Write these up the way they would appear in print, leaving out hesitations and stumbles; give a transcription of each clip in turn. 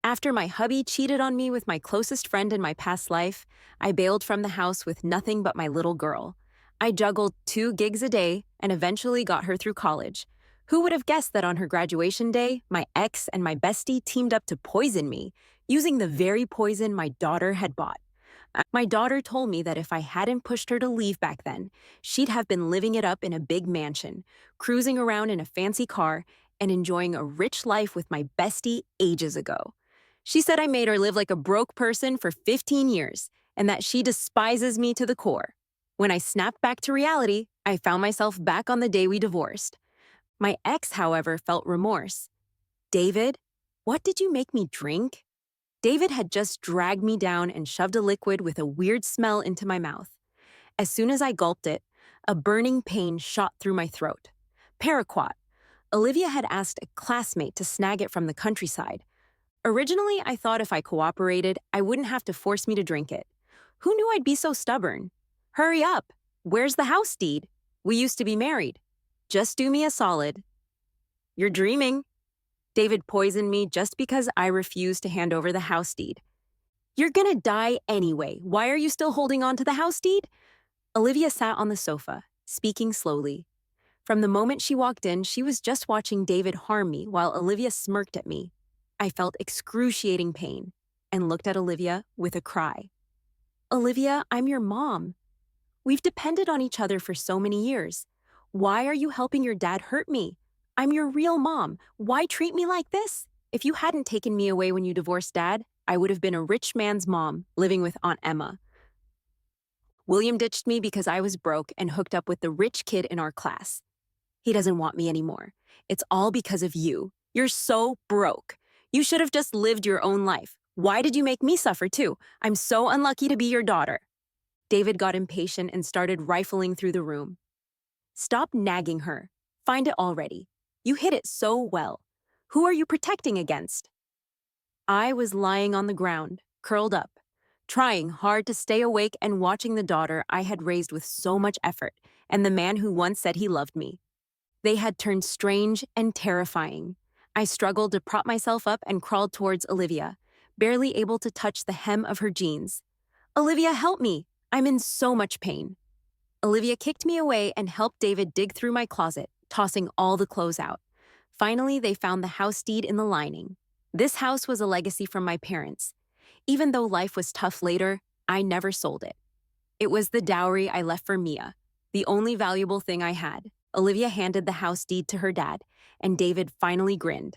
After my hubby cheated on me with my closest friend in my past life, I bailed from the house with nothing but my little girl. I juggled 2 gigs a day and eventually got her through college. Who would have guessed that on her graduation day, my ex and my bestie teamed up to poison me, using the very poison my daughter had bought? My daughter told me that if I hadn't pushed her to leave back then, she'd have been living it up in a big mansion, cruising around in a fancy car, and enjoying a rich life with my bestie ages ago. She said I made her live like a broke person for 15 years and that she despises me to the core. When I snapped back to reality, I found myself back on the day we divorced. My ex, however, felt remorse. David, what did you make me drink? David had just dragged me down and shoved a liquid with a weird smell into my mouth. As soon as I gulped it, a burning pain shot through my throat. Paraquat. Olivia had asked a classmate to snag it from the countryside. Originally, I thought if I cooperated, I wouldn't have to force me to drink it. Who knew I'd be so stubborn? Hurry up! Where's the house deed? We used to be married. Just do me a solid. You're dreaming. David poisoned me just because I refused to hand over the house deed. You're gonna die anyway. Why are you still holding on to the house deed? Olivia sat on the sofa, speaking slowly. From the moment she walked in, she was just watching David harm me while Olivia smirked at me. I felt excruciating pain and looked at Olivia with a cry. Olivia, I'm your mom. We've depended on each other for so many years. Why are you helping your dad hurt me? I'm your real mom. Why treat me like this? If you hadn't taken me away when you divorced Dad, I would have been a rich man's mom living with Aunt Emma. William ditched me because I was broke and hooked up with the rich kid in our class. He doesn't want me anymore. It's all because of you. You're so broke. You should have just lived your own life. Why did you make me suffer too? I'm so unlucky to be your daughter. David got impatient and started rifling through the room. Stop nagging her. Find it already. You hid it so well. Who are you protecting against? I was lying on the ground, curled up, trying hard to stay awake and watching the daughter I had raised with so much effort and the man who once said he loved me. They had turned strange and terrifying. I struggled to prop myself up and crawled towards Olivia, barely able to touch the hem of her jeans. Olivia, help me! I'm in so much pain. Olivia kicked me away and helped David dig through my closet, tossing all the clothes out. Finally, they found the house deed in the lining. This house was a legacy from my parents. Even though life was tough later, I never sold it. It was the dowry I left for Mia, the only valuable thing I had. Olivia handed the house deed to her dad, and David finally grinned.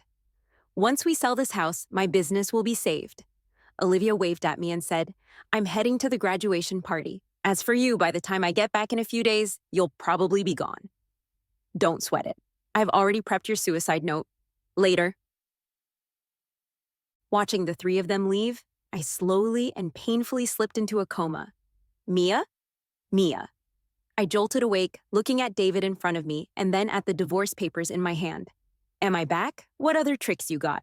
Once we sell this house, my business will be saved. Olivia waved at me and said, I'm heading to the graduation party. As for you, by the time I get back in a few days, you'll probably be gone. Don't sweat it. I've already prepped your suicide note. Later. Watching the three of them leave, I slowly and painfully slipped into a coma. Mia? Mia. I jolted awake, looking at David in front of me and then at the divorce papers in my hand. Am I back? What other tricks you got?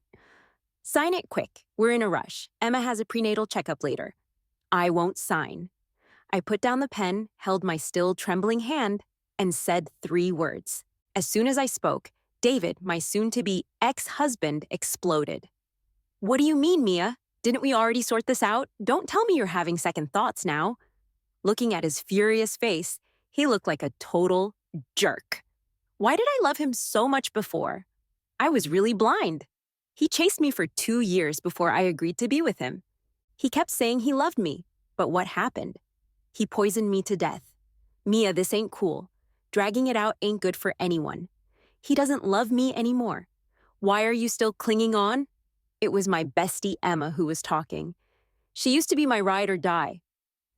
Sign it quick. We're in a rush. Emma has a prenatal checkup later. I won't sign. I put down the pen, held my still trembling hand, and said 3 words. As soon as I spoke, David, my soon-to-be ex-husband, exploded. What do you mean, Mia? Didn't we already sort this out? Don't tell me you're having second thoughts now. Looking at his furious face, he looked like a total jerk. Why did I love him so much before? I was really blind. He chased me for 2 years before I agreed to be with him. He kept saying he loved me, but what happened? He poisoned me to death. Mia, this ain't cool. Dragging it out ain't good for anyone. He doesn't love me anymore. Why are you still clinging on? It was my bestie Emma who was talking. She used to be my ride or die.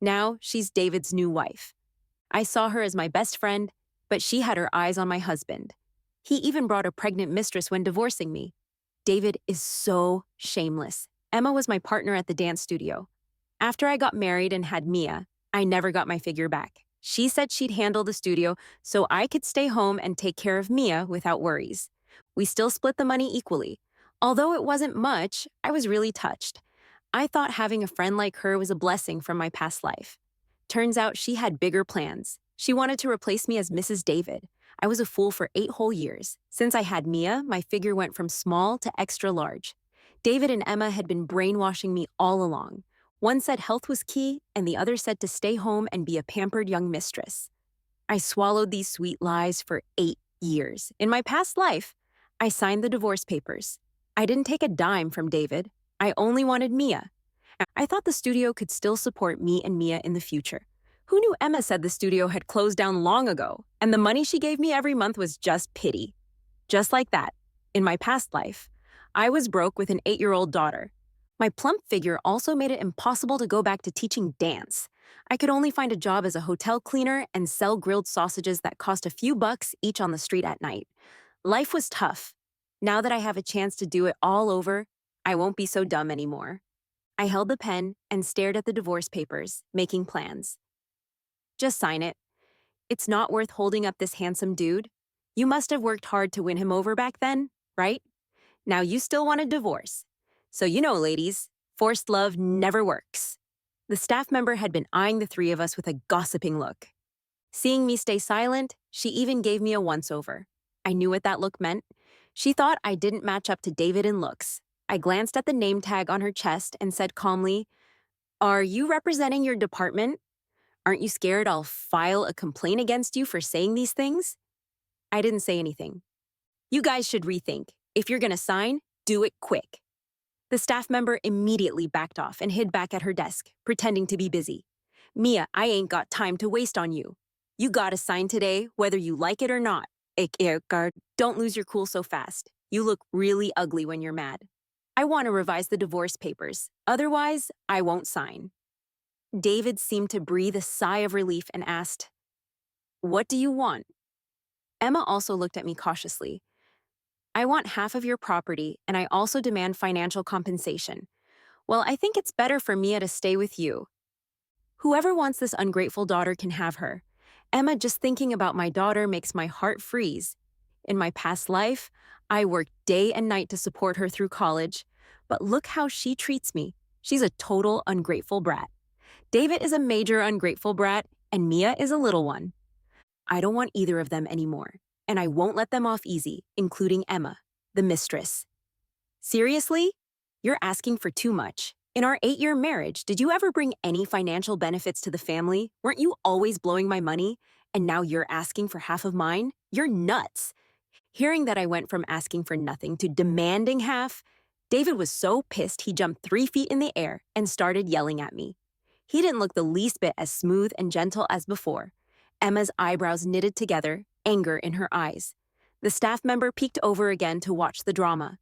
Now she's David's new wife. I saw her as my best friend, but she had her eyes on my husband. He even brought a pregnant mistress when divorcing me. David is so shameless. Emma was my partner at the dance studio. After I got married and had Mia, I never got my figure back. She said she'd handle the studio so I could stay home and take care of Mia without worries. We still split the money equally. Although it wasn't much, I was really touched. I thought having a friend like her was a blessing from my past life. Turns out she had bigger plans. She wanted to replace me as Mrs. David. I was a fool for 8 whole years. Since I had Mia, my figure went from small to extra large. David and Emma had been brainwashing me all along. One said health was key, and the other said to stay home and be a pampered young mistress. I swallowed these sweet lies for 8 years. In my past life, I signed the divorce papers. I didn't take a dime from David. I only wanted Mia. I thought the studio could still support me and Mia in the future. Who knew Emma said the studio had closed down long ago, and the money she gave me every month was just pity? Just like that, in my past life, I was broke with an 8-year-old daughter. My plump figure also made it impossible to go back to teaching dance. I could only find a job as a hotel cleaner and sell grilled sausages that cost a few bucks each on the street at night. Life was tough. Now that I have a chance to do it all over, I won't be so dumb anymore. I held the pen and stared at the divorce papers, making plans. Just sign it. It's not worth holding up this handsome dude. You must have worked hard to win him over back then, right? Now you still want a divorce. So you know, ladies, forced love never works. The staff member had been eyeing the three of us with a gossiping look. Seeing me stay silent, she even gave me a once-over. I knew what that look meant. She thought I didn't match up to David in looks. I glanced at the name tag on her chest and said calmly, "Are you representing your department? Aren't you scared I'll file a complaint against you for saying these things?" I didn't say anything. You guys should rethink. If you're gonna sign, do it quick. The staff member immediately backed off and hid back at her desk, pretending to be busy. "Mia, I ain't got time to waste on you. You gotta sign today, whether you like it or not. Guard, don't lose your cool so fast. You look really ugly when you're mad. I want to revise the divorce papers. Otherwise, I won't sign." David seemed to breathe a sigh of relief and asked, "What do you want?" Emma also looked at me cautiously. "I want half of your property, and I also demand financial compensation. Well, I think it's better for Mia to stay with you. Whoever wants this ungrateful daughter can have her. Emma, just thinking about my daughter makes my heart freeze. In my past life, I worked day and night to support her through college, but look how she treats me. She's a total ungrateful brat. David is a major ungrateful brat, and Mia is a little one. I don't want either of them anymore, and I won't let them off easy, including Emma, the mistress." Seriously? You're asking for too much. In our 8-year marriage, did you ever bring any financial benefits to the family? Weren't you always blowing my money? And now you're asking for half of mine? You're nuts. Hearing that I went from asking for nothing to demanding half, David was so pissed he jumped 3 feet in the air and started yelling at me. He didn't look the least bit as smooth and gentle as before. Emma's eyebrows knitted together, anger in her eyes. The staff member peeked over again to watch the drama.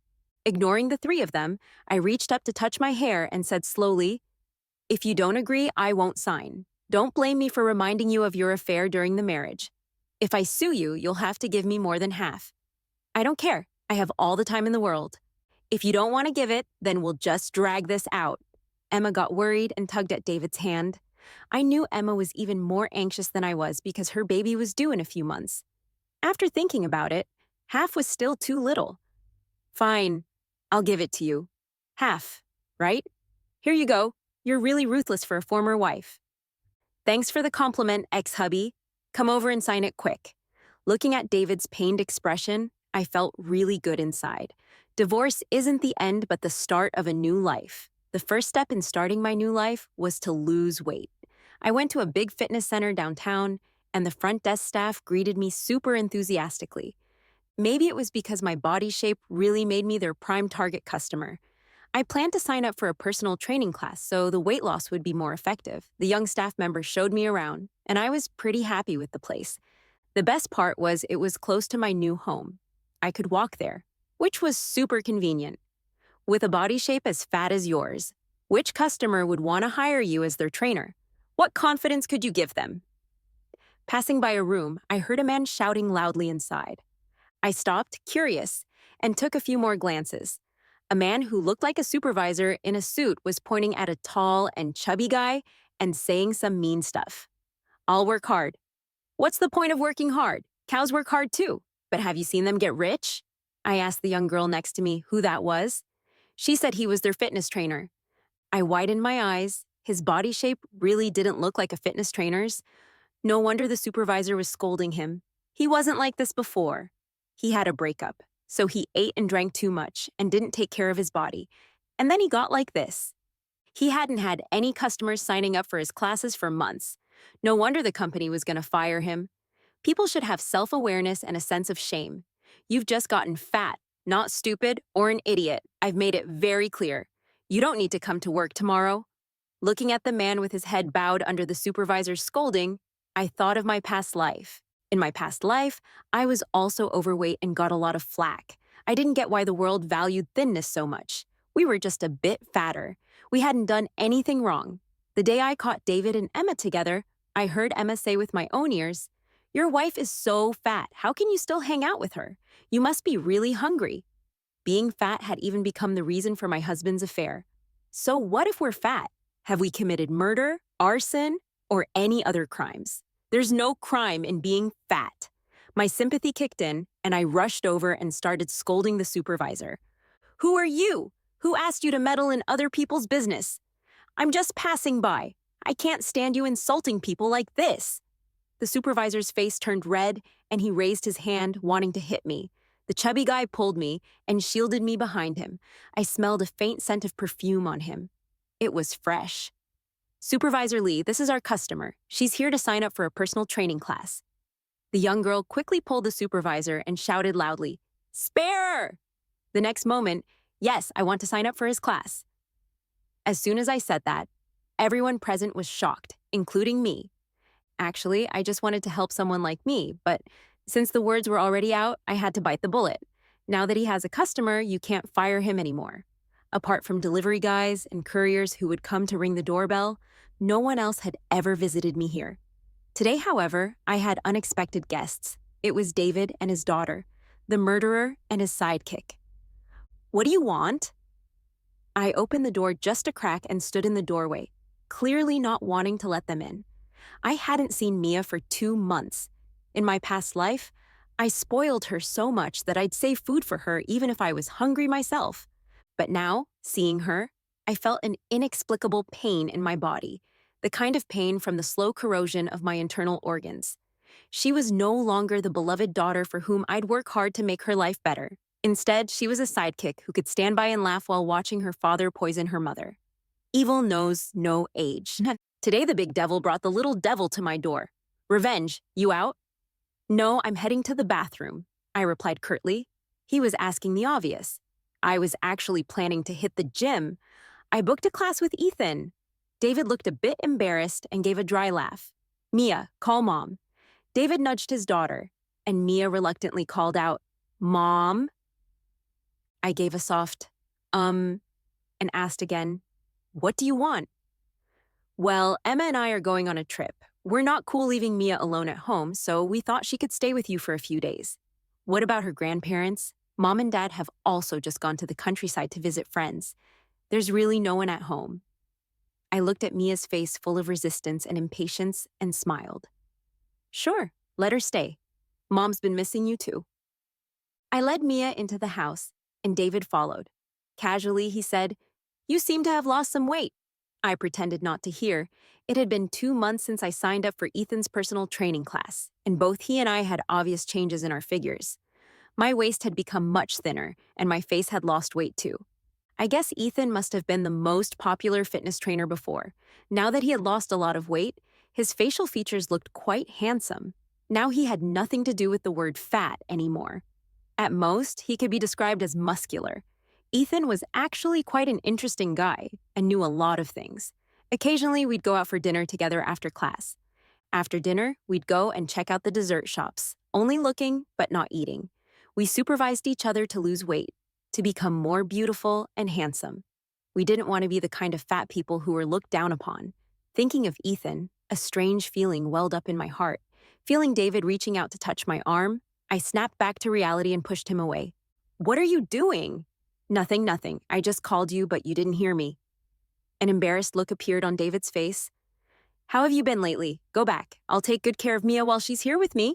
Ignoring the three of them, I reached up to touch my hair and said slowly, "If you don't agree, I won't sign. Don't blame me for reminding you of your affair during the marriage. If I sue you, you'll have to give me more than half. I don't care. I have all the time in the world. If you don't want to give it, then we'll just drag this out." Emma got worried and tugged at David's hand. I knew Emma was even more anxious than I was because her baby was due in a few months. After thinking about it, half was still too little. "Fine, I'll give it to you. Half, right? Here you go. You're really ruthless for a former wife." "Thanks for the compliment, ex-hubby. Come over and sign it quick." Looking at David's pained expression, I felt really good inside. Divorce isn't the end, but the start of a new life. The first step in starting my new life was to lose weight. I went to a big fitness center downtown, and the front desk staff greeted me super enthusiastically. Maybe it was because my body shape really made me their prime target customer. I planned to sign up for a personal training class so the weight loss would be more effective. The young staff member showed me around, and I was pretty happy with the place. The best part was it was close to my new home. I could walk there, which was super convenient. With a body shape as fat as yours, which customer would want to hire you as their trainer? What confidence could you give them? Passing by a room, I heard a man shouting loudly inside. I stopped, curious, and took a few more glances. A man who looked like a supervisor in a suit was pointing at a tall and chubby guy and saying some mean stuff. "I'll work hard." "What's the point of working hard? Cows work hard too. But have you seen them get rich?" I asked the young girl next to me who that was. She said he was their fitness trainer. I widened my eyes. His body shape really didn't look like a fitness trainer's. No wonder the supervisor was scolding him. He wasn't like this before. He had a breakup, so he ate and drank too much and didn't take care of his body. And then he got like this. He hadn't had any customers signing up for his classes for months. No wonder the company was going to fire him. People should have self-awareness and a sense of shame. You've just gotten fat, not stupid or an idiot. I've made it very clear. You don't need to come to work tomorrow. Looking at the man with his head bowed under the supervisor's scolding, I thought of my past life. In my past life, I was also overweight and got a lot of flack. I didn't get why the world valued thinness so much. We were just a bit fatter. We hadn't done anything wrong. The day I caught David and Emma together, I heard Emma say with my own ears, "Your wife is so fat. How can you still hang out with her? You must be really hungry." Being fat had even become the reason for my husband's affair. So what if we're fat? Have we committed murder, arson, or any other crimes? There's no crime in being fat. My sympathy kicked in, and I rushed over and started scolding the supervisor. "Who are you? Who asked you to meddle in other people's business? I'm just passing by. I can't stand you insulting people like this." The supervisor's face turned red, and he raised his hand, wanting to hit me. The chubby guy pulled me and shielded me behind him. I smelled a faint scent of perfume on him. It was fresh. "Supervisor Lee, this is our customer. She's here to sign up for a personal training class." The young girl quickly pulled the supervisor and shouted loudly, "Spare!" The next moment, "Yes, I want to sign up for his class." As soon as I said that, everyone present was shocked, including me. Actually, I just wanted to help someone like me, but since the words were already out, I had to bite the bullet. Now that he has a customer, you can't fire him anymore. Apart from delivery guys and couriers who would come to ring the doorbell, no one else had ever visited me here. Today, however, I had unexpected guests. It was David and his daughter, the murderer and his sidekick. "What do you want?" I opened the door just a crack and stood in the doorway, clearly not wanting to let them in. I hadn't seen Mia for 2 months. In my past life, I spoiled her so much that I'd save food for her even if I was hungry myself. But now, seeing her, I felt an inexplicable pain in my body, the kind of pain from the slow corrosion of my internal organs. She was no longer the beloved daughter for whom I'd work hard to make her life better. Instead, she was a sidekick who could stand by and laugh while watching her father poison her mother. Evil knows no age. Today, the big devil brought the little devil to my door. "Revenge, you out?" "No, I'm heading to the bathroom," I replied curtly. He was asking the obvious. I was actually planning to hit the gym. I booked a class with Ethan. David looked a bit embarrassed and gave a dry laugh. "Mia, call Mom." David nudged his daughter, and Mia reluctantly called out, "Mom?" I gave a soft, and asked again, "What do you want?" "Well, Emma and I are going on a trip. We're not cool leaving Mia alone at home, so we thought she could stay with you for a few days." "What about her grandparents? Mom and Dad have also just gone to the countryside to visit friends. There's really no one at home." I looked at Mia's face full of resistance and impatience and smiled. "Sure, let her stay. Mom's been missing you too." I led Mia into the house, and David followed. Casually, he said, "You seem to have lost some weight." I pretended not to hear. It had been 2 months since I signed up for Ethan's personal training class, and both he and I had obvious changes in our figures. My waist had become much thinner, and my face had lost weight too. I guess Ethan must have been the most popular fitness trainer before. Now that he had lost a lot of weight, his facial features looked quite handsome. Now he had nothing to do with the word fat anymore. At most, he could be described as muscular. Ethan was actually quite an interesting guy and knew a lot of things. Occasionally, we'd go out for dinner together after class. After dinner, we'd go and check out the dessert shops, only looking but not eating. We supervised each other to lose weight, to become more beautiful and handsome. We didn't want to be the kind of fat people who were looked down upon. Thinking of Ethan, a strange feeling welled up in my heart. Feeling David reaching out to touch my arm, I snapped back to reality and pushed him away. "What are you doing?" Nothing. I just called you, but you didn't hear me." An embarrassed look appeared on David's face. "How have you been lately? Go back. I'll take good care of Mia while she's here with me."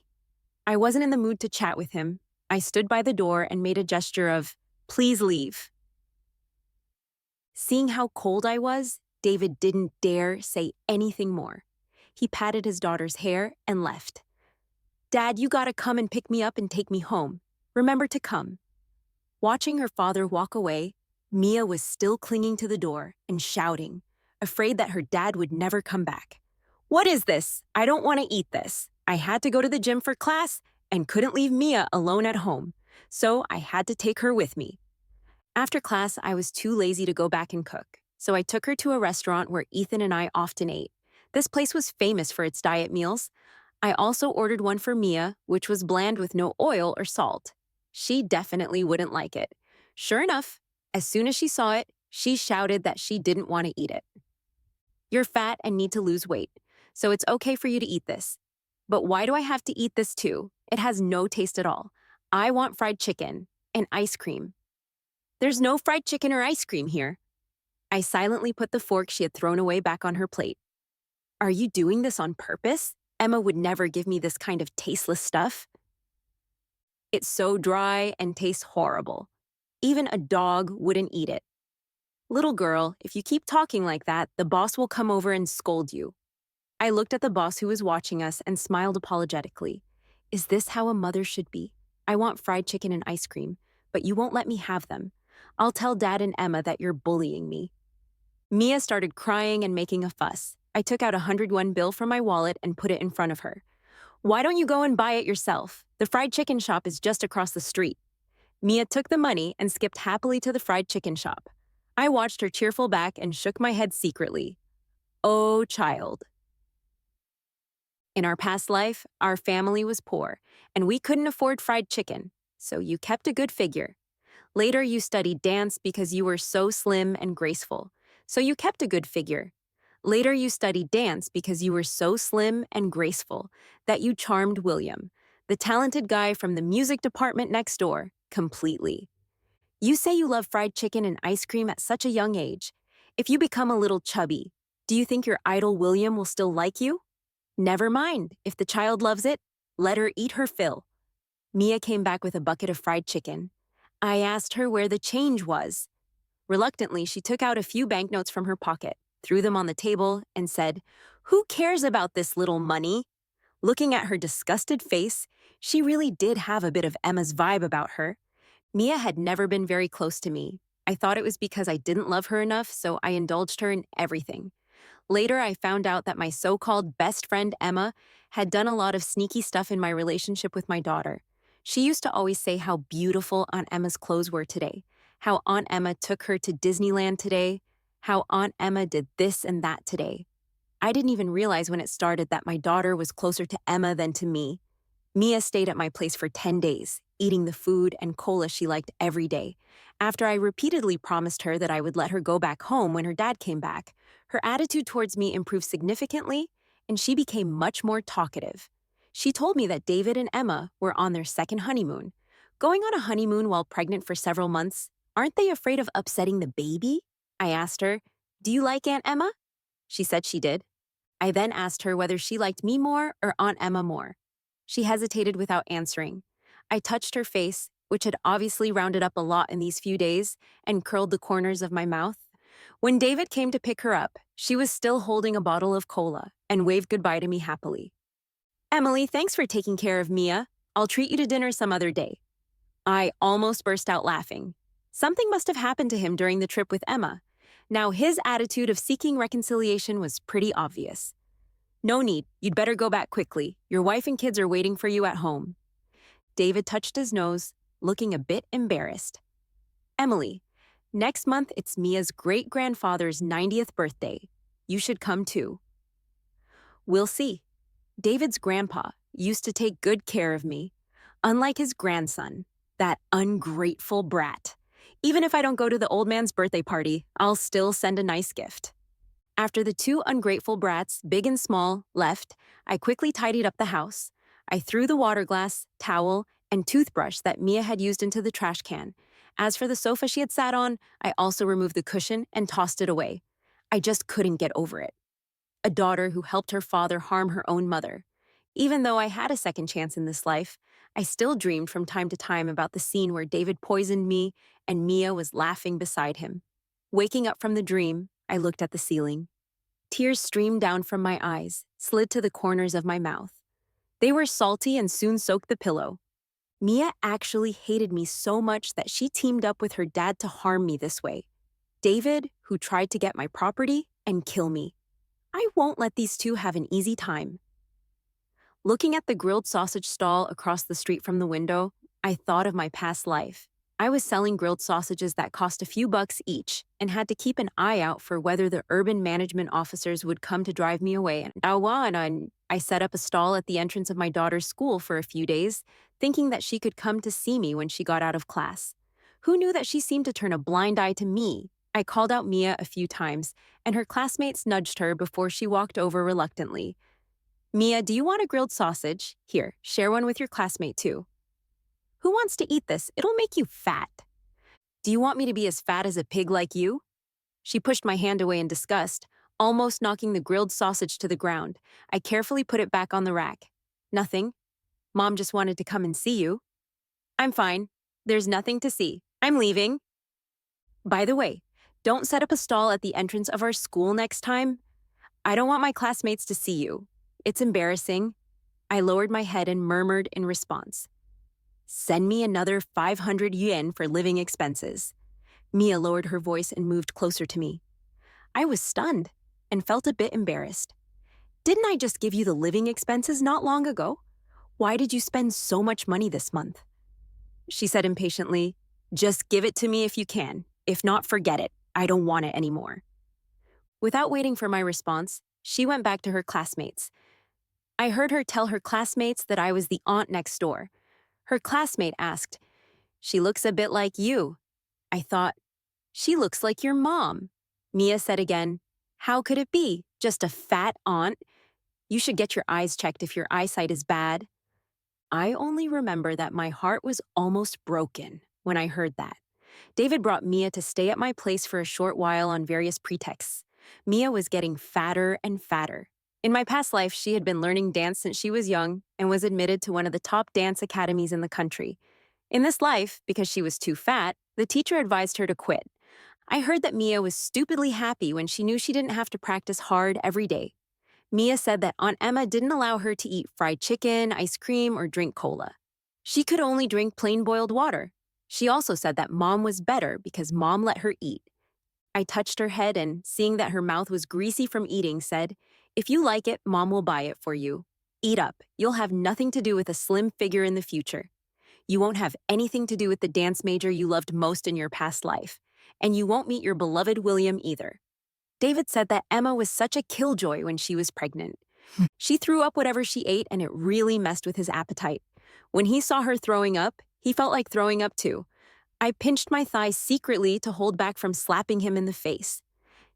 I wasn't in the mood to chat with him. I stood by the door and made a gesture of, "Please leave." Seeing how cold I was, David didn't dare say anything more. He patted his daughter's hair and left. "Dad, you gotta come and pick me up and take me home. Remember to come." Watching her father walk away, Mia was still clinging to the door and shouting, afraid that her dad would never come back. What is this? I don't want to eat this. I had to go to the gym for class and couldn't leave Mia alone at home, so I had to take her with me. After class, I was too lazy to go back and cook, so I took her to a restaurant where Ethan and I often ate. This place was famous for its diet meals. I also ordered one for Mia, which was bland with no oil or salt. She definitely wouldn't like it. Sure enough, as soon as she saw it, she shouted that she didn't want to eat it. You're fat and need to lose weight, so it's okay for you to eat this. But why do I have to eat this too? It has no taste at all. I want fried chicken and ice cream. There's no fried chicken or ice cream here. I silently put the fork she had thrown away back on her plate. Are you doing this on purpose? Emma would never give me this kind of tasteless stuff. It's so dry and tastes horrible. Even a dog wouldn't eat it. Little girl, if you keep talking like that, the boss will come over and scold you. I looked at the boss who was watching us and smiled apologetically. Is this how a mother should be? I want fried chicken and ice cream, but you won't let me have them. I'll tell Dad and Emma that you're bullying me. Mia started crying and making a fuss. I took out a 101 bill from my wallet and put it in front of her. Why don't you go and buy it yourself? The fried chicken shop is just across the street. Mia took the money and skipped happily to the fried chicken shop. I watched her cheerful back and shook my head secretly. Oh, child. In our past life, our family was poor, and we couldn't afford fried chicken, so you kept a good figure. Later, you studied dance because you were so slim and graceful, so you kept a good figure. Later, you studied dance because you were so slim and graceful that you charmed William, the talented guy from the music department next door, completely. You say you love fried chicken and ice cream at such a young age. If you become a little chubby, do you think your idol William will still like you? Never mind. If the child loves it, let her eat her fill. Mia came back with a bucket of fried chicken. I asked her where the change was. Reluctantly, she took out a few banknotes from her pocket, threw them on the table, and said, "Who cares about this little money?" Looking at her disgusted face, she really did have a bit of Emma's vibe about her. Mia had never been very close to me. I thought it was because I didn't love her enough, so I indulged her in everything. Later, I found out that my so-called best friend Emma had done a lot of sneaky stuff in my relationship with my daughter. She used to always say how beautiful Aunt Emma's clothes were today, how Aunt Emma took her to Disneyland today, how Aunt Emma did this and that today. I didn't even realize when it started that my daughter was closer to Emma than to me. Mia stayed at my place for 10 days, eating the food and cola she liked every day. After I repeatedly promised her that I would let her go back home when her dad came back, her attitude towards me improved significantly, and she became much more talkative. She told me that David and Emma were on their second honeymoon. Going on a honeymoon while pregnant for several months, aren't they afraid of upsetting the baby? I asked her, "Do you like Aunt Emma?" She said she did. I then asked her whether she liked me more or Aunt Emma more. She hesitated without answering. I touched her face, which had obviously rounded up a lot in these few days, and curled the corners of my mouth. When David came to pick her up, she was still holding a bottle of cola and waved goodbye to me happily. "Emily, thanks for taking care of Mia. I'll treat you to dinner some other day." I almost burst out laughing. Something must have happened to him during the trip with Emma. Now his attitude of seeking reconciliation was pretty obvious. "No need. You'd better go back quickly. Your wife and kids are waiting for you at home." David touched his nose, looking a bit embarrassed. "Emily, next month it's Mia's great-grandfather's 90th birthday. You should come too." "We'll see. David's grandpa used to take good care of me, unlike his grandson, that ungrateful brat. Even if I don't go to the old man's birthday party, I'll still send a nice gift." After the two ungrateful brats, big and small, left, I quickly tidied up the house. I threw the water glass, towel, and toothbrush that Mia had used into the trash can. As for the sofa she had sat on, I also removed the cushion and tossed it away. I just couldn't get over it. A daughter who helped her father harm her own mother. Even though I had a second chance in this life, I still dreamed from time to time about the scene where David poisoned me and Mia was laughing beside him. Waking up from the dream, I looked at the ceiling. Tears streamed down from my eyes, slid to the corners of my mouth. They were salty and soon soaked the pillow. Mia actually hated me so much that she teamed up with her dad to harm me this way. David, who tried to get my property and kill me. I won't let these two have an easy time. Looking at the grilled sausage stall across the street from the window, I thought of my past life. I was selling grilled sausages that cost a few bucks each and had to keep an eye out for whether the urban management officers would come to drive me away. And I set up a stall at the entrance of my daughter's school for a few days, thinking that she could come to see me when she got out of class. Who knew that she seemed to turn a blind eye to me? I called out Mia a few times, and her classmates nudged her before she walked over reluctantly. Mia, do you want a grilled sausage? Here, share one with your classmate too. Who wants to eat this? It'll make you fat. Do you want me to be as fat as a pig like you? She pushed my hand away in disgust, almost knocking the grilled sausage to the ground. I carefully put it back on the rack. Nothing. Mom just wanted to come and see you. I'm fine. There's nothing to see. I'm leaving. By the way, don't set up a stall at the entrance of our school next time. I don't want my classmates to see you. It's embarrassing. I lowered my head and murmured in response. Send me another 500 yen for living expenses. Mia lowered her voice and moved closer to me. I was stunned and felt a bit embarrassed. Didn't I just give you the living expenses not long ago? Why did you spend so much money this month? She said impatiently, just give it to me if you can. If not, forget it. I don't want it anymore. Without waiting for my response, she went back to her classmates. I heard her tell her classmates that I was the aunt next door. Her classmate asked, she looks a bit like you. I thought, she looks like your mom. Mia said again, how could it be? Just a fat aunt? You should get your eyes checked if your eyesight is bad. I only remember that my heart was almost broken when I heard that. David brought Mia to stay at my place for a short while on various pretexts. Mia was getting fatter and fatter. In my past life, she had been learning dance since she was young and was admitted to one of the top dance academies in the country. In this life, because she was too fat, the teacher advised her to quit. I heard that Mia was stupidly happy when she knew she didn't have to practice hard every day. Mia said that Aunt Emma didn't allow her to eat fried chicken, ice cream, or drink cola. She could only drink plain boiled water. She also said that Mom was better because Mom let her eat. I touched her head and, seeing that her mouth was greasy from eating, said, if you like it, Mom will buy it for you. Eat up. You'll have nothing to do with a slim figure in the future. You won't have anything to do with the dance major you loved most in your past life. And you won't meet your beloved William either. David said that Emma was such a killjoy when she was pregnant. She threw up whatever she ate, and it really messed with his appetite. When he saw her throwing up, he felt like throwing up too. I pinched my thigh secretly to hold back from slapping him in the face.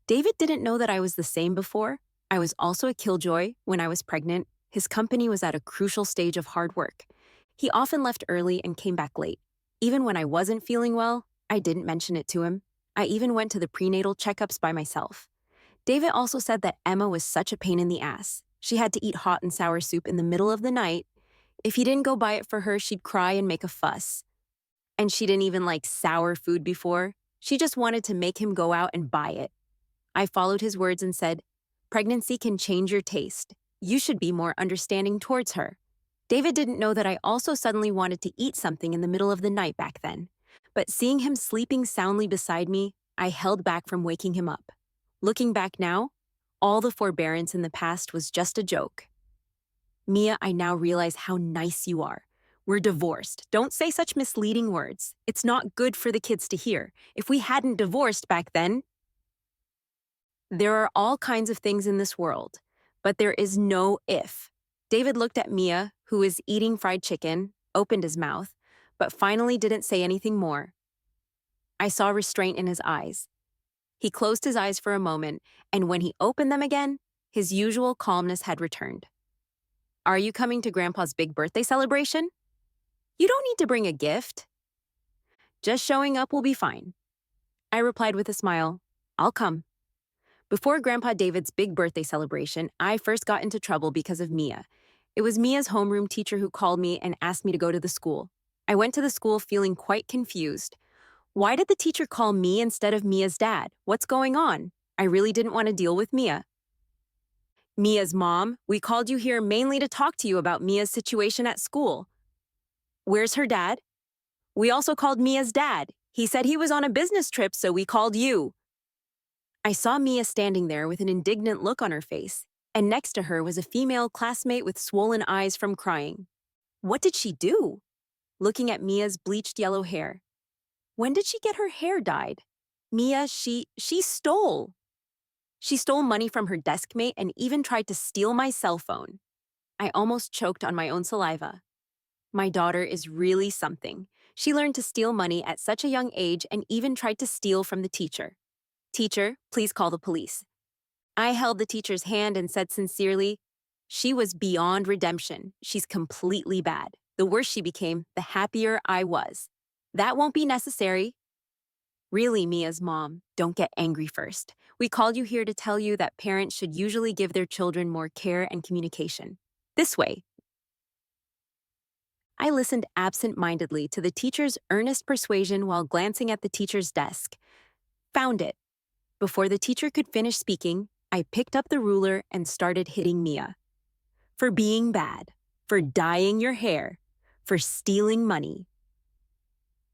David didn't know that I was the same before. I was also a killjoy when I was pregnant. His company was at a crucial stage of hard work. He often left early and came back late. Even when I wasn't feeling well, I didn't mention it to him. I even went to the prenatal checkups by myself. David also said that Emma was such a pain in the ass. She had to eat hot and sour soup in the middle of the night. If he didn't go buy it for her, she'd cry and make a fuss. And she didn't even like sour food before. She just wanted to make him go out and buy it. I followed his words and said, pregnancy can change your taste. You should be more understanding towards her. David didn't know that I also suddenly wanted to eat something in the middle of the night back then. But seeing him sleeping soundly beside me, I held back from waking him up. Looking back now, all the forbearance in the past was just a joke. Mia, I now realize how nice you are. We're divorced. Don't say such misleading words. It's not good for the kids to hear. If we hadn't divorced back then... There are all kinds of things in this world, but there is no if. David looked at Mia, who was eating fried chicken, opened his mouth, but finally didn't say anything more. I saw restraint in his eyes. He closed his eyes for a moment, and when he opened them again, his usual calmness had returned. Are you coming to Grandpa's big birthday celebration? You don't need to bring a gift. Just showing up will be fine. I replied with a smile, I'll come. Before Grandpa David's big birthday celebration, I first got into trouble because of Mia. It was Mia's homeroom teacher who called me and asked me to go to the school. I went to the school feeling quite confused. Why did the teacher call me instead of Mia's dad? What's going on? I really didn't want to deal with Mia. Mia's mom, we called you here mainly to talk to you about Mia's situation at school. Where's her dad? We also called Mia's dad. He said he was on a business trip, so we called you. I saw Mia standing there with an indignant look on her face, and next to her was a female classmate with swollen eyes from crying. What did she do? Looking at Mia's bleached yellow hair. When did she get her hair dyed? Mia, she stole. She stole money from her desk mate and even tried to steal my cell phone. I almost choked on my own saliva. My daughter is really something. She learned to steal money at such a young age and even tried to steal from the teacher. Teacher, please call the police. I held the teacher's hand and said sincerely, she was beyond redemption. She's completely bad. The worse she became, the happier I was. That won't be necessary. Really, Mia's mom, don't get angry first. We called you here to tell you that parents should usually give their children more care and communication. This way. I listened absent-mindedly to the teacher's earnest persuasion while glancing at the teacher's desk. Found it. Before the teacher could finish speaking, I picked up the ruler and started hitting Mia. For being bad, for dyeing your hair, for stealing money.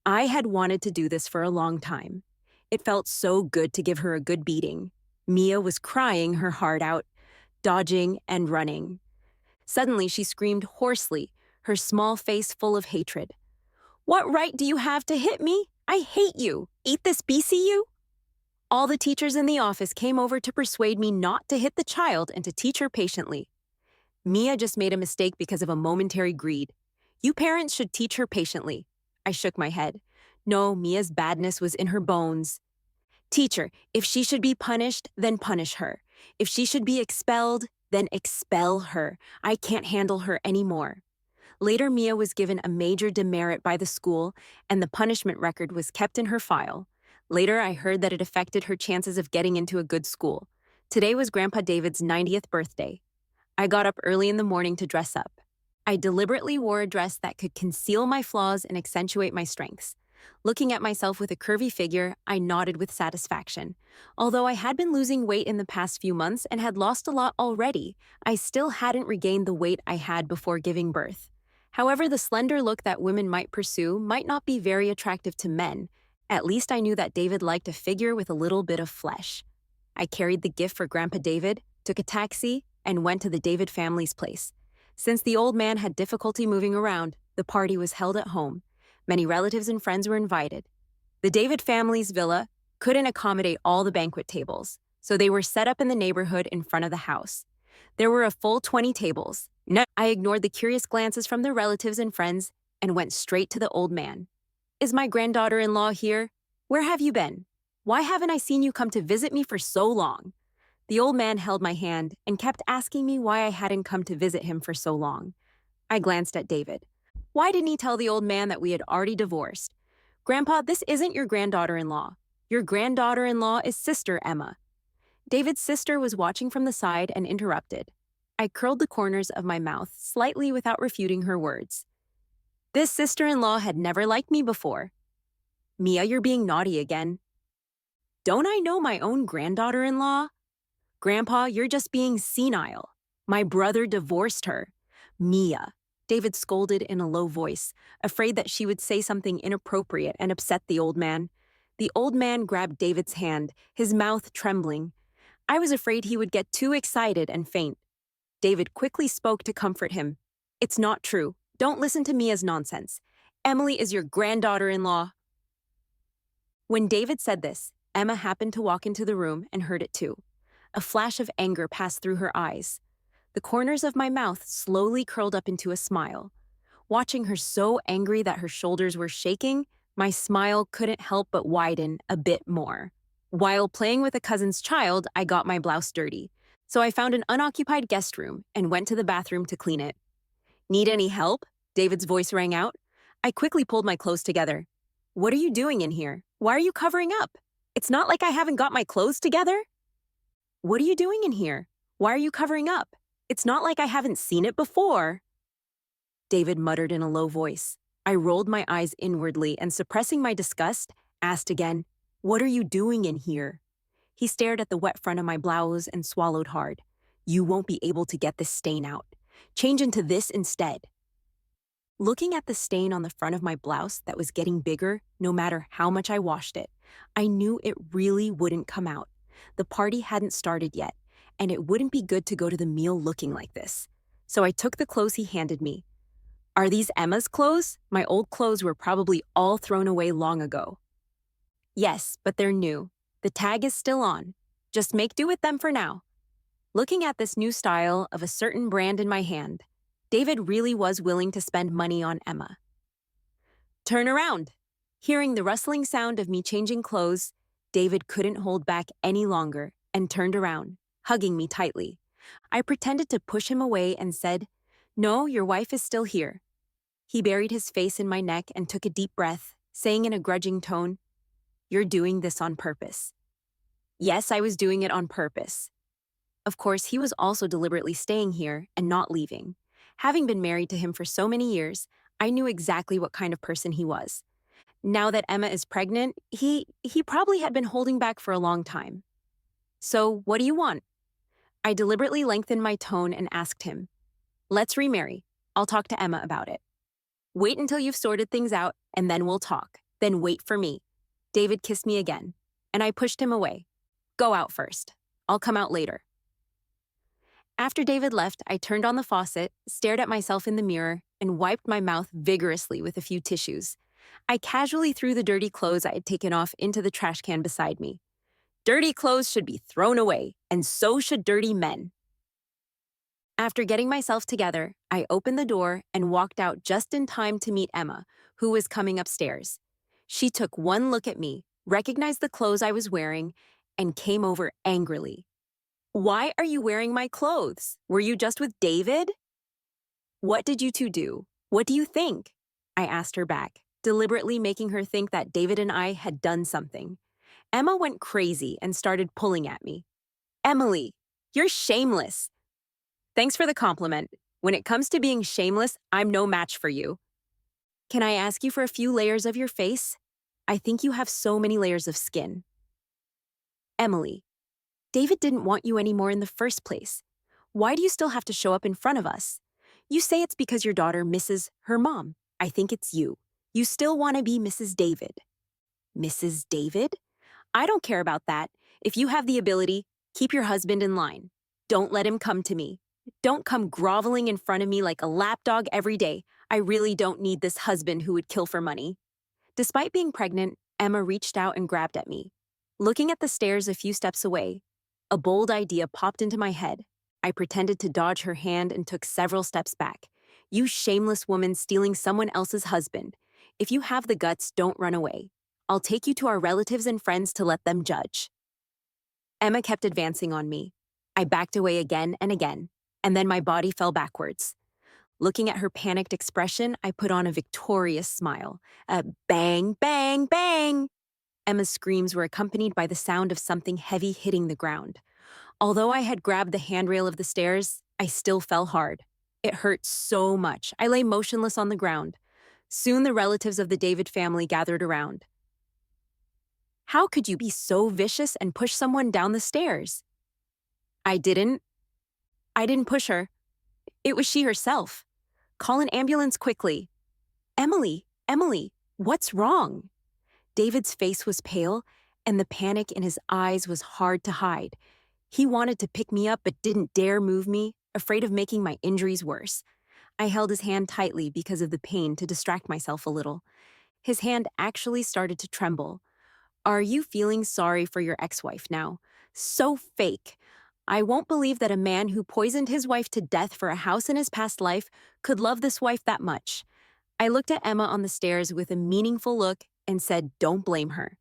I had wanted to do this for a long time. It felt so good to give her a good beating. Mia was crying her heart out, dodging and running. Suddenly she screamed hoarsely, her small face full of hatred. What right do you have to hit me? I hate you. Eat this BCU? All the teachers in the office came over to persuade me not to hit the child and to teach her patiently. Mia just made a mistake because of a momentary greed. You parents should teach her patiently. I shook my head. No, Mia's badness was in her bones. Teacher, if she should be punished, then punish her. If she should be expelled, then expel her. I can't handle her anymore. Later, Mia was given a major demerit by the school, and the punishment record was kept in her file. Later, I heard that it affected her chances of getting into a good school. Today was Grandpa David's 90th birthday. I got up early in the morning to dress up. I deliberately wore a dress that could conceal my flaws and accentuate my strengths. Looking at myself with a curvy figure, I nodded with satisfaction. Although I had been losing weight in the past few months and had lost a lot already, I still hadn't regained the weight I had before giving birth. However, the slender look that women might pursue might not be very attractive to men. At least I knew that David liked a figure with a little bit of flesh. I carried the gift for Grandpa David, took a taxi, and went to the David family's place. Since the old man had difficulty moving around, the party was held at home. Many relatives and friends were invited. The David family's villa couldn't accommodate all the banquet tables, so they were set up in the neighborhood in front of the house. There were a full 20 tables. I ignored the curious glances from the relatives and friends and went straight to the old man. Is my granddaughter-in-law here? Where have you been? Why haven't I seen you come to visit me for so long? The old man held my hand and kept asking me why I hadn't come to visit him for so long. I glanced at David. Why didn't he tell the old man that we had already divorced? Grandpa, this isn't your granddaughter-in-law. Your granddaughter-in-law is Sister Emma. David's sister was watching from the side and interrupted. I curled the corners of my mouth slightly without refuting her words. This sister-in-law had never liked me before. Mia, you're being naughty again. Don't I know my own granddaughter-in-law? Grandpa, you're just being senile. My brother divorced her. Mia, David scolded in a low voice, afraid that she would say something inappropriate and upset the old man. The old man grabbed David's hand, his mouth trembling. I was afraid he would get too excited and faint. David quickly spoke to comfort him. It's not true. Don't listen to Mia's nonsense. Emily is your granddaughter-in-law. When David said this, Emma happened to walk into the room and heard it too. A flash of anger passed through her eyes. The corners of my mouth slowly curled up into a smile. Watching her so angry that her shoulders were shaking, my smile couldn't help but widen a bit more. While playing with a cousin's child, I got my blouse dirty, so I found an unoccupied guest room and went to the bathroom to clean it. Need any help? David's voice rang out. I quickly pulled my clothes together. What are you doing in here? Why are you covering up? It's not like I haven't got my clothes together. What are you doing in here? Why are you covering up? It's not like I haven't seen it before. David muttered in a low voice. I rolled my eyes inwardly and, suppressing my disgust, asked again, What are you doing in here? He stared at the wet front of my blouse and swallowed hard. You won't be able to get this stain out. Change into this instead. Looking at the stain on the front of my blouse that was getting bigger, no matter how much I washed it, I knew it really wouldn't come out. The party hadn't started yet, and it wouldn't be good to go to the meal looking like this. So I took the clothes he handed me. Are these Emma's clothes? My old clothes were probably all thrown away long ago. Yes, but they're new. The tag is still on. Just make do with them for now. Looking at this new style of a certain brand in my hand, David really was willing to spend money on Emma. Turn around. Hearing the rustling sound of me changing clothes, David couldn't hold back any longer and turned around, hugging me tightly. I pretended to push him away and said, "No, your wife is still here." He buried his face in my neck and took a deep breath, saying in a grudging tone, "You're doing this on purpose." Yes, I was doing it on purpose. Of course, he was also deliberately staying here and not leaving. Having been married to him for so many years, I knew exactly what kind of person he was. Now that Emma is pregnant, he probably had been holding back for a long time. So, what do you want? I deliberately lengthened my tone and asked him, "Let's remarry. I'll talk to Emma about it." "Wait until you've sorted things out, and then we'll talk. Then wait for me." David kissed me again, and I pushed him away. "Go out first. I'll come out later." After David left, I turned on the faucet, stared at myself in the mirror, and wiped my mouth vigorously with a few tissues. I casually threw the dirty clothes I had taken off into the trash can beside me. Dirty clothes should be thrown away, and so should dirty men. After getting myself together, I opened the door and walked out just in time to meet Emma, who was coming upstairs. She took one look at me, recognized the clothes I was wearing, and came over angrily. "Why are you wearing my clothes? Were you just with David?" "What did you two do? What do you think?" I asked her back, deliberately making her think that David and I had done something. Emma went crazy and started pulling at me. "Emily, you're shameless." "Thanks for the compliment. When it comes to being shameless, I'm no match for you." "Can I ask you for a few layers of your face? I think you have so many layers of skin." "Emily, David didn't want you anymore in the first place. Why do you still have to show up in front of us? You say it's because your daughter misses her mom. I think it's you. You still want to be Mrs. David." "Mrs. David? I don't care about that. If you have the ability, keep your husband in line. Don't let him come to me. Don't come groveling in front of me like a lapdog every day. I really don't need this husband who would kill for money." Despite being pregnant, Emma reached out and grabbed at me. Looking at the stairs a few steps away, a bold idea popped into my head. I pretended to dodge her hand and took several steps back. "You shameless woman stealing someone else's husband. If you have the guts, don't run away. I'll take you to our relatives and friends to let them judge." Emma kept advancing on me. I backed away again, and then my body fell backwards. Looking at her panicked expression, I put on a victorious smile. A bang, bang, bang! Emma's screams were accompanied by the sound of something heavy hitting the ground. Although I had grabbed the handrail of the stairs, I still fell hard. It hurt so much. I lay motionless on the ground. Soon the relatives of the David family gathered around. "How could you be so vicious and push someone down the stairs?" I didn't push her. It was she herself. Call an ambulance quickly." Emily, what's wrong?" David's face was pale, and the panic in his eyes was hard to hide. He wanted to pick me up but didn't dare move me, afraid of making my injuries worse. I held his hand tightly because of the pain to distract myself a little. His hand actually started to tremble. "Are you feeling sorry for your ex-wife now? So fake. I won't believe that a man who poisoned his wife to death for a house in his past life could love this wife that much." I looked at Emma on the stairs with a meaningful look and said, "Don't blame her."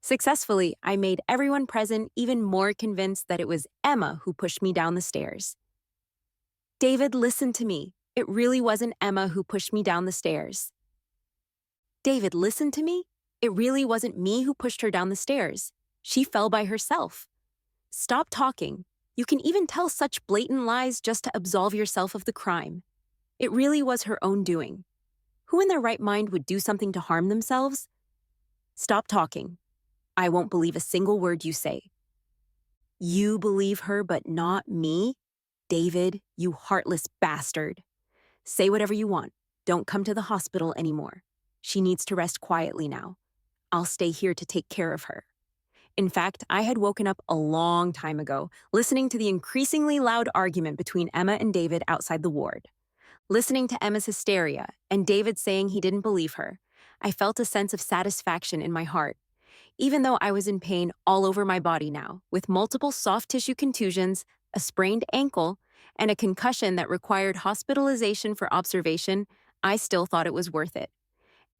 Successfully, I made everyone present even more convinced that it was Emma who pushed me down the stairs. "David, listen to me. It really wasn't Emma who pushed me down the stairs." "David, listen to me. It really wasn't me who pushed her down the stairs. She fell by herself." "Stop talking. You can even tell such blatant lies just to absolve yourself of the crime. It really was her own doing. Who in their right mind would do something to harm themselves?" "Stop talking. I won't believe a single word you say." "You believe her, but not me? David, you heartless bastard. Say whatever you want. Don't come to the hospital anymore. She needs to rest quietly now. I'll stay here to take care of her. In fact, I had woken up a long time ago, listening to the increasingly loud argument between Emma and David outside the ward. Listening to Emma's hysteria and David saying he didn't believe her, I felt a sense of satisfaction in my heart, even though I was in pain all over my body now, with multiple soft tissue contusions, a sprained ankle, and a concussion that required hospitalization for observation. I still thought it was worth it.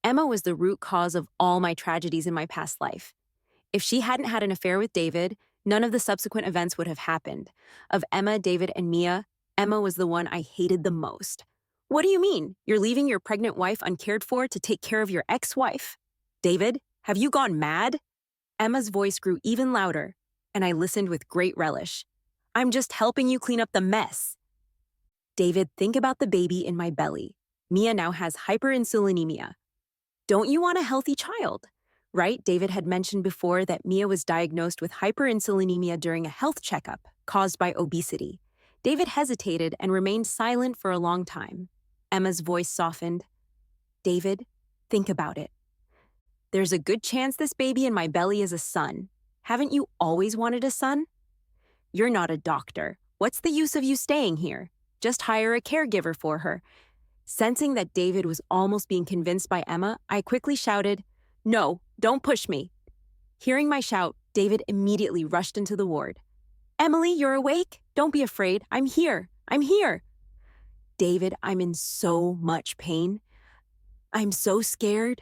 Emma was the root cause of all my tragedies in my past life. If she hadn't had an affair with David, none of the subsequent events would have happened. Of Emma, David, and Mia, Emma was the one I hated the most. What do you mean? You're leaving your pregnant wife uncared for to take care of your ex-wife? David, have you gone mad? Emma's voice grew even louder, and I listened with great relish. I'm just helping you clean up the mess. David, think about the baby in my belly. Mia now has hyperinsulinemia. Don't you want a healthy child? Right? David had mentioned before that Mia was diagnosed with hyperinsulinemia during a health checkup caused by obesity. David hesitated and remained silent for a long time. Emma's voice softened. David, think about it. There's a good chance this baby in my belly is a son. Haven't you always wanted a son? You're not a doctor. What's the use of you staying here? Just hire a caregiver for her. Sensing that David was almost being convinced by Emma, I quickly shouted, No, don't push me. Hearing my shout, David immediately rushed into the ward. Emily, you're awake? Don't be afraid. I'm here. I'm here. David, I'm in so much pain. I'm so scared.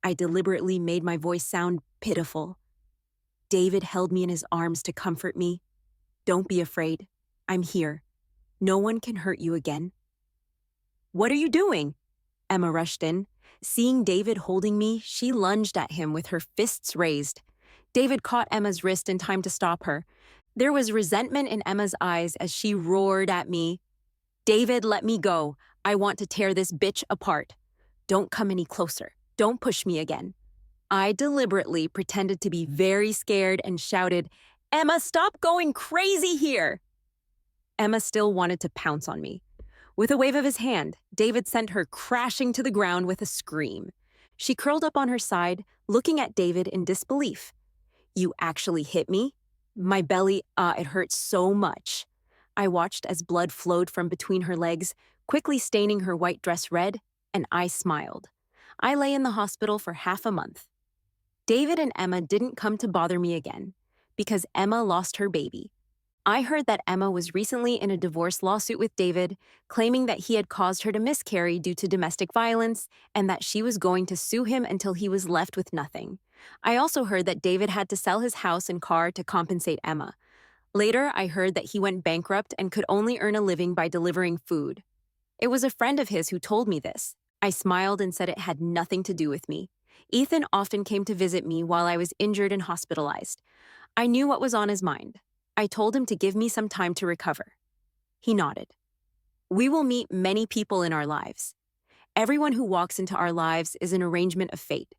I deliberately made my voice sound pitiful. David held me in his arms to comfort me. Don't be afraid. I'm here. No one can hurt you again. What are you doing? Emma rushed in. Seeing David holding me, she lunged at him with her fists raised. David caught Emma's wrist in time to stop her. There was resentment in Emma's eyes as she roared at me. David, let me go. I want to tear this bitch apart. Don't come any closer. Don't push me again. I deliberately pretended to be very scared and shouted, Emma, stop going crazy here. Emma still wanted to pounce on me. With a wave of his hand, David sent her crashing to the ground with a scream. She curled up on her side, looking at David in disbelief. You actually hit me? My belly, it hurt so much. I watched as blood flowed from between her legs, quickly staining her white dress red, and I smiled. I lay in the hospital for half a month. David and Emma didn't come to bother me again, because Emma lost her baby. I heard that Emma was recently in a divorce lawsuit with David, claiming that he had caused her to miscarry due to domestic violence and that she was going to sue him until he was left with nothing. I also heard that David had to sell his house and car to compensate Emma. Later, I heard that he went bankrupt and could only earn a living by delivering food. It was a friend of his who told me this. I smiled and said it had nothing to do with me. Ethan often came to visit me while I was injured and hospitalized. I knew what was on his mind. I told him to give me some time to recover. He nodded. We will meet many people in our lives. Everyone who walks into our lives is an arrangement of fate.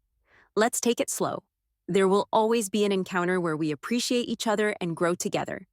Let's take it slow. There will always be an encounter where we appreciate each other and grow together.